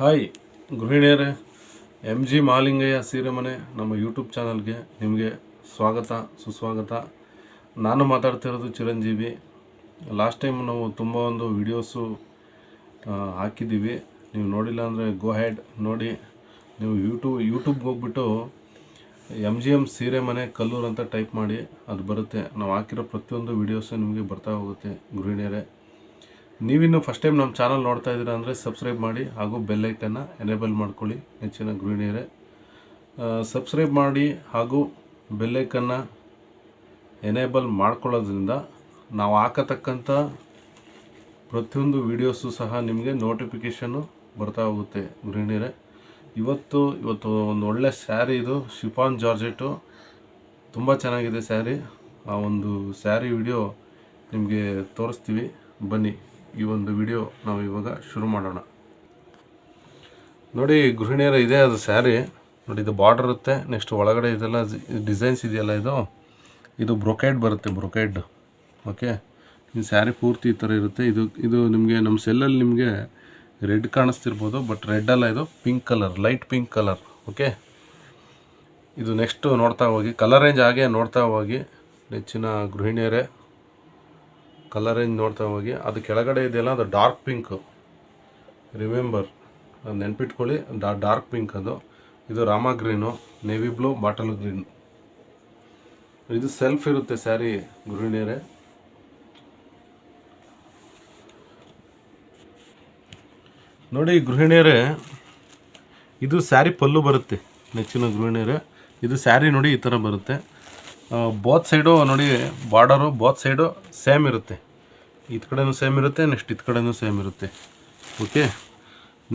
Hi ಗೃಹಿಣಿಯರೇ, M G Mahalingaiah ಸೀರೆ ಮನೆ ನಮ್ಮ ಯೂಟ್ಯೂಬ್ ಚಾನಲ್ಗೆ ನಿಮಗೆ ಸ್ವಾಗತ ಸುಸ್ವಾಗತ. ನಾನು ಮಾತಾಡ್ತಿರೋದು ಚಿರಂಜೀವಿ. ಲಾಸ್ಟ್ ಟೈಮ್ ನಾವು ತುಂಬ ಒಂದು ವಿಡಿಯೋಸು ಹಾಕಿದ್ದೀವಿ. ನೀವು ನೋಡಿಲ್ಲ ಅಂದರೆ ಗೋ ಹ್ಯಾಡ್ ನೋಡಿ. ನೀವು ಯೂಟ್ಯೂಬ್ಗೆ ಹೋಗ್ಬಿಟ್ಟು ಎಮ್ ಜಿ ಎಮ್ ಸೀರೆ ಮನೆ ಕಲ್ಲೂರು ಅಂತ ಟೈಪ್ ಮಾಡಿ, ಅದು ಬರುತ್ತೆ. ನಾವು ಹಾಕಿರೋ ಪ್ರತಿಯೊಂದು ವೀಡಿಯೋಸು ನಿಮಗೆ ಬರ್ತಾ ಹೋಗುತ್ತೆ ಗೃಹಿಣಿಯರೇ. ನೀವಿನ್ನು ಫಸ್ಟ್ ಟೈಮ್ ನಮ್ಮ ಚಾನಲ್ ನೋಡ್ತಾ ಇದ್ದೀರಾ ಅಂದರೆ ಸಬ್ಸ್ಕ್ರೈಬ್ ಮಾಡಿ ಹಾಗೂ ಬೆಲ್ಲೈಕನ್ನು ಎನೇಬಲ್ ಮಾಡ್ಕೊಳ್ಳಿ. ಹೆಚ್ಚಿನ ಗೃಹಿಣಿಯರೇ, ಸಬ್ಸ್ಕ್ರೈಬ್ ಮಾಡಿ ಹಾಗೂ ಬೆಲ್ಲೈಕನ್ನು ಎನೇಬಲ್ ಮಾಡ್ಕೊಳ್ಳೋದ್ರಿಂದ ನಾವು ಹಾಕತಕ್ಕಂಥ ಪ್ರತಿಯೊಂದು ವೀಡಿಯೋಸು ಸಹ ನಿಮಗೆ ನೋಟಿಫಿಕೇಷನ್ನು ಬರ್ತಾ ಹೋಗುತ್ತೆ ಗೃಹಿಣಿಯರೇ. ಇವತ್ತು ಒಂದು ಒಳ್ಳೆ ಸ್ಯಾರಿ, ಇದು ಶಿಫಾನ್ ಜಾರ್ಜೆಟು, ತುಂಬ ಚೆನ್ನಾಗಿದೆ ಸ್ಯಾರಿ. ಆ ಒಂದು ಸ್ಯಾರಿ ವಿಡಿಯೋ ನಿಮಗೆ ತೋರಿಸ್ತೀವಿ, ಬನ್ನಿ. ಈ ಒಂದು ವಿಡಿಯೋ ನಾವು ಇವಾಗ ಶುರು ಮಾಡೋಣ. ನೋಡಿ ಗೃಹಿಣಿಯರ, ಇದೆ ಅದು ಸ್ಯಾರಿ. ನೋಡಿ, ಇದು ಬಾರ್ಡರ್ ಇರುತ್ತೆ. ನೆಕ್ಸ್ಟ್ ಒಳಗಡೆ ಇದೆಲ್ಲ ಡಿಸೈನ್ಸ್ ಇದೆಯಲ್ಲ, ಇದು ಬ್ರೊಕೈಡ್ ಬರುತ್ತೆ, ಬ್ರೊಕೈಡ್. ಓಕೆ, ಈ ಸ್ಯಾರಿ ಪೂರ್ತಿ ಈ ಥರ ಇರುತ್ತೆ. ಇದು ನಿಮಗೆ ನಮ್ಮ ಸೆಲ್ಲಲ್ಲಿ ನಿಮಗೆ ರೆಡ್ ಕಾಣಿಸ್ತಿರ್ಬೋದು, ಬಟ್ ರೆಡ್ ಅಲ್ಲ, ಇದು pink colour, light pink colour. Okay, ಇದು ನೆಕ್ಸ್ಟು ನೋಡ್ತಾ ಹೋಗಿ, ಕಲರ್ ರೇಂಜ್ ಹಾಗೆ ನೋಡ್ತಾ ಹೋಗಿ ನೆಚ್ಚಿನ ಗೃಹಿಣಿಯರೇ, ಕಲರ್ ರೇಂಜ್ ನೋಡ್ತಾ ಹೋಗಿ. ಅದು ಕೆಳಗಡೆ ಇದೆಯಲ್ಲ, ಅದು ಡಾರ್ಕ್ ಪಿಂಕ್. ರಿಮೆಂಬರ್, ನೆನ್ಪಿಟ್ಕೊಳ್ಳಿ, ಡಾರ್ಕ್ ಪಿಂಕ್ ಅದು. ಇದು Rama green, navy blue, bottle green. ಇದು ಸೆಲ್ಫ್ ಇರುತ್ತೆ ಸ್ಯಾರಿ ಗೃಹಿಣಿಯರೇ. ನೋಡಿ ಗೃಹಿಣಿಯರೇ, ಇದು ಸ್ಯಾರಿ ಪಲ್ಲು ಬರುತ್ತೆ ನೆಚ್ಚಿನ ಗೃಹಿಣಿಯರೇ. ಇದು ಸ್ಯಾರಿ ನೋಡಿ ಈ ಥರ ಬರುತ್ತೆ. ಬೋತ್ ಸೈಡು ನೋಡಿ, ಬಾರ್ಡರು ಬೋತ್ ಸೈಡು ಸೇಮ್ ಇರುತ್ತೆ. ಇತ್ ಕಡೆನೂ ಸೇಮ್ ಇರುತ್ತೆ, ನೆಕ್ಸ್ಟ್ ಇತ್ ಕಡೆನೂ ಸೇಮ್ ಇರುತ್ತೆ. ಓಕೆ,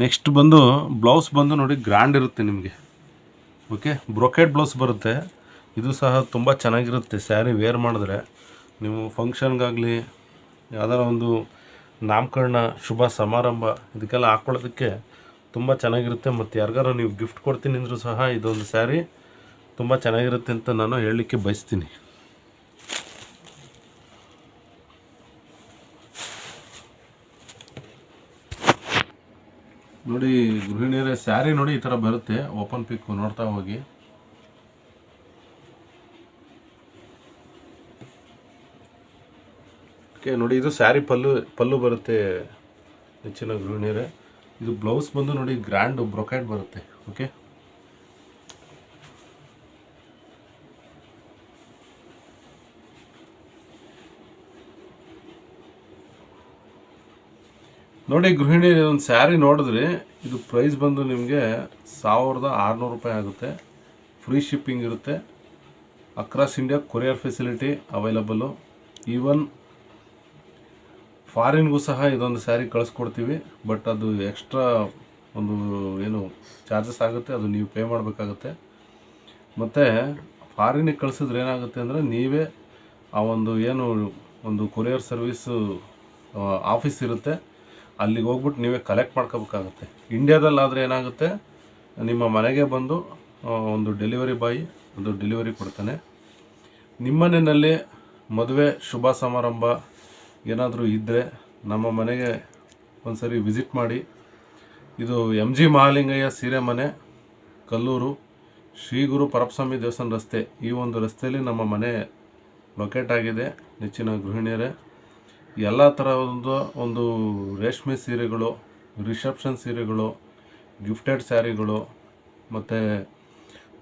ನೆಕ್ಸ್ಟ್ ಬಂದು ಬ್ಲೌಸ್ ಬಂದು ನೋಡಿ ಗ್ರ್ಯಾಂಡ್ ಇರುತ್ತೆ ನಿಮಗೆ. ಓಕೆ, ಬ್ರೊಕೆಟ್ ಬ್ಲೌಸ್ ಬರುತ್ತೆ. ಇದು ಸಹ ತುಂಬ ಚೆನ್ನಾಗಿರುತ್ತೆ ಸ್ಯಾರಿ ವೇರ್ ಮಾಡಿದ್ರೆ. ನೀವು ಫಂಕ್ಷನ್ಗಾಗಲಿ, ಯಾವ್ದಾರ ಒಂದು ನಾಮಕರಣ, ಶುಭ ಸಮಾರಂಭ, ಇದಕ್ಕೆಲ್ಲ ಹಾಕ್ಕೊಳ್ಳೋದಕ್ಕೆ ತುಂಬ ಚೆನ್ನಾಗಿರುತ್ತೆ. ಮತ್ತು ಯಾರಿಗಾರು ನೀವು ಗಿಫ್ಟ್ ಕೊಡ್ತೀನಿ ಅಂದರೂ ಸಹ ಇದೊಂದು ಸ್ಯಾರಿ ತುಂಬ ಚೆನ್ನಾಗಿರುತ್ತೆ ಅಂತ ನಾನು ಹೇಳಲಿಕ್ಕೆ ಬಯಸ್ತೀನಿ. ನೋಡಿ ಗೃಹಿಣಿಯರೇ, ಸ್ಯಾರಿ ನೋಡಿ ಈ ಥರ ಬರುತ್ತೆ. ಓಪನ್ ಪಿಕ್ ನೋಡ್ತಾ ಹೋಗಿ. ಓಕೆ, ನೋಡಿ ಇದು ಸ್ಯಾರಿ ಪಲ್ಲು ಬರುತ್ತೆ ಹೆಚ್ಚಿನ ಗೃಹಿಣಿಯರೇ. ಇದು ಬ್ಲೌಸ್ ಬಂದು ನೋಡಿ ಗ್ರ್ಯಾಂಡ್ ಬ್ರೊಕೈಡ್ ಬರುತ್ತೆ. ಓಕೆ, ನೋಡಿ ಗೃಹಿಣಿಯರೇ, ಒಂದು ಸ್ಯಾರಿ ನೋಡಿದ್ರೆ ಇದು ಪ್ರೈಸ್ ಬಂದು ನಿಮಗೆ 1600 ರೂಪಾಯಿ ಆಗುತ್ತೆ. ಫ್ರೀ ಶಿಪ್ಪಿಂಗ್ ಇರುತ್ತೆ. Across India courier facility available. Even ಫಾರಿನ್ಗೂ ಸಹ ಇದೊಂದು ಸ್ಯಾರಿ ಕಳಿಸ್ಕೊಡ್ತೀವಿ. ಬಟ್ ಅದು ಎಕ್ಸ್ಟ್ರಾ ಒಂದು ಏನು ಚಾರ್ಜಸ್ ಆಗುತ್ತೆ, ಅದು ನೀವು ಪೇ ಮಾಡಬೇಕಾಗುತ್ತೆ. ಮತ್ತು ಫಾರಿನಿಗೆ ಕಳಿಸಿದ್ರೆ ಏನಾಗುತ್ತೆ ಅಂದರೆ, ನೀವೇ ಆ ಒಂದು ಕೊರಿಯರ್ ಸರ್ವಿಸು ಆಫೀಸ್ ಇರುತ್ತೆ, ಅಲ್ಲಿಗೆ ಹೋಗ್ಬಿಟ್ಟು ನೀವೇ ಕಲೆಕ್ಟ್ ಮಾಡ್ಕೋಬೇಕಾಗುತ್ತೆ. ಇಂಡಿಯಾದಲ್ಲಾದರೆ ಏನಾಗುತ್ತೆ, ನಿಮ್ಮ ಮನೆಗೆ ಬಂದು ಒಂದು ಡೆಲಿವರಿ ಬಾಯ್ ಅದು ಡೆಲಿವರಿ ಕೊಡ್ತಾನೆ. ನಿಮ್ಮನೆಯಲ್ಲಿ ಮದುವೆ ಶುಭ ಸಮಾರಂಭ ಏನಾದರೂ ಇದ್ದರೆ ನಮ್ಮ ಮನೆಗೆ ಒಂದು ಸರಿ ವಿಸಿಟ್ ಮಾಡಿ. ಇದು ಎಮ್ ಜಿ ಮಹಾಲಿಂಗಯ್ಯ ಸೀರೆ ಮನೆ, ಕಲ್ಲೂರು, ಶ್ರೀ ಗುರು ಪರಪಸ್ವಾಮಿ ದೇವಸ್ಥಾನ ರಸ್ತೆ. ಈ ಒಂದು ರಸ್ತೆಯಲ್ಲಿ ನಮ್ಮ ಮನೆ ಲೊಕೇಟ್ ಆಗಿದೆ ನೆಚ್ಚಿನ ಗೃಹಿಣಿಯರೇ. ಎಲ್ಲ ಥರದ ಒಂದು ರೇಷ್ಮೆ ಸೀರೆಗಳು, ರಿಸೆಪ್ಷನ್ ಸೀರೆಗಳು, ಗಿಫ್ಟೆಡ್ ಸ್ಯಾರಿಗಳು, ಮತ್ತು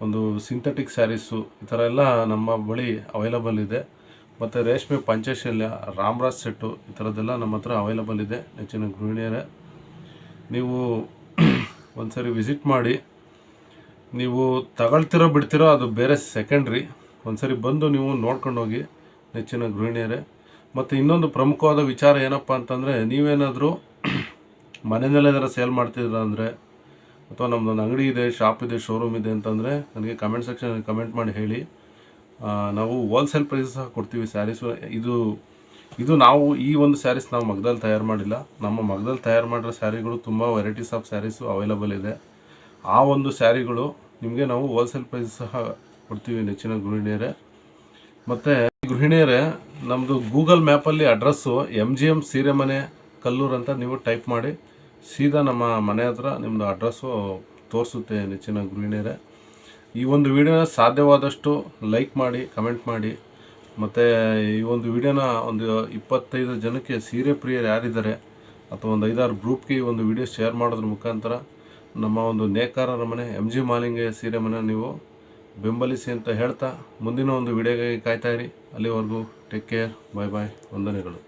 ಒಂದು ಸಿಂಥೆಟಿಕ್ ಸ್ಯಾರೀಸು, ಈ ಥರ ಎಲ್ಲ ನಮ್ಮ ಬಳಿ ಅವೈಲಬಲ್ ಇದೆ. ಮತ್ತು ರೇಷ್ಮೆ ಪಂಚಶಲ್ಯ, ರಾಮರಾಜ್ ಸೆಟ್ಟು, ಈ ಥರದ್ದೆಲ್ಲ ನಮ್ಮ ಹತ್ರ ಅವೈಲಬಲ್ ಇದೆ ನೆಚ್ಚಿನ ಗೃಹಿಣಿಯರೇ. ನೀವು ಒಂದು ಸರಿ ವಿಸಿಟ್ ಮಾಡಿ. ನೀವು ತಗೊಳ್ತಿರೋ ಬಿಡ್ತಿರೋ ಅದು ಬೇರೆ ಸೆಕೆಂಡ್ರಿ. ಒಂದು ಸರಿ ಬಂದು ನೀವು ನೋಡ್ಕೊಂಡು ಹೋಗಿ ನೆಚ್ಚಿನ ಗೃಹಿಣಿಯರೇ. ಮತ್ತು ಇನ್ನೊಂದು ಪ್ರಮುಖವಾದ ವಿಚಾರ ಏನಪ್ಪ ಅಂತಂದರೆ, ನೀವೇನಾದರೂ ಮನೆಯಲ್ಲೇನಾರ ಸೇಲ್ ಮಾಡ್ತಿದ್ದೀರ ಅಂದರೆ, ಅಥವಾ ನಮ್ಮದೊಂದು ಅಂಗಡಿ ಇದೆ, ಶಾಪ್ ಇದೆ, ಶೋರೂಮ್ ಇದೆ ಅಂತಂದರೆ ನನಗೆ ಕಮೆಂಟ್ ಸೆಕ್ಷನಲ್ಲಿ ಕಮೆಂಟ್ ಮಾಡಿ ಹೇಳಿ. ನಾವು ಹೋಲ್ಸೇಲ್ ಪ್ರೈಸ್ ಸಹ ಕೊಡ್ತೀವಿ ಸ್ಯಾರೀಸು. ಇದು ನಾವು ಈ ಒಂದು ಸ್ಯಾರೀಸ್ ನಾವು ಮಗ್ದಲ್ಲಿ ತಯಾರು ಮಾಡಿಲ್ಲ. ನಮ್ಮ ಮಗ್ದಲ್ಲಿ ತಯಾರು ಮಾಡಿರೋ ಸ್ಯಾರಿಗಳು ತುಂಬ ವೆರೈಟೀಸ್ ಆಫ್ ಸ್ಯಾರೀಸು ಅವೈಲಬಲ್ ಇದೆ. ಆ ಒಂದು ಸ್ಯಾರಿಗಳು ನಿಮಗೆ ನಾವು ಹೋಲ್ಸೇಲ್ ಪ್ರೈಸ್ ಸಹ ಕೊಡ್ತೀವಿ ನೆಚ್ಚಿನ ಗೃಹಿಣಿಯರೇ. ಮತ್ತು ಗೃಹಿಣಿಯರೇ, ನಮ್ಮದು ಗೂಗಲ್ ಮ್ಯಾಪಲ್ಲಿ ಅಡ್ರೆಸ್ಸು ಎಮ್ ಜಿ ಎಮ್ ಸೀರೆ ಮನೆ ಕಲ್ಲೂರು ಅಂತ ನೀವು ಟೈಪ್ ಮಾಡಿ ಸೀದಾ ನಮ್ಮ ಮನೆ ಹತ್ರ ನಿಮ್ಮದು ಅಡ್ರೆಸ್ಸು ತೋರಿಸುತ್ತೆ ನೆಚ್ಚಿನ ಗೃಹಿಣಿಯರೇ. ಈ ಒಂದು ವಿಡಿಯೋನ ಸಾಧ್ಯವಾದಷ್ಟು ಲೈಕ್ ಮಾಡಿ, ಕಮೆಂಟ್ ಮಾಡಿ, ಮತ್ತು ಈ ಒಂದು ವಿಡಿಯೋನ ಒಂದು 25 ಜನಕ್ಕೆ ಸೀರೆ ಪ್ರಿಯರು ಯಾರಿದ್ದಾರೆ ಅಥವಾ ಒಂದು 5-6 ಗ್ರೂಪ್ಗೆ ಈ ಒಂದು ವಿಡಿಯೋ ಶೇರ್ ಮಾಡೋದ್ರ ಮುಖಾಂತರ ನಮ್ಮ ಒಂದು ನೇಕಾರರ ಮನೆ MG ಮಾಲಿಂಗಯ್ಯ ಸೀರೆ ಮನೆ ನೀವು ಬೆಂಬಲಿಸಿ ಅಂತ ಹೇಳ್ತಾ ಮುಂದಿನ ಒಂದು ವಿಡಿಯೋಗಾಗಿ ಕಾಯ್ತಾಯಿರಿ. ಅಲ್ಲಿವರೆಗೂ ಟೇಕ್ ಕೇರ್, ಬಾಯ್ ಬಾಯ್, ವಂದನೆಗಳು.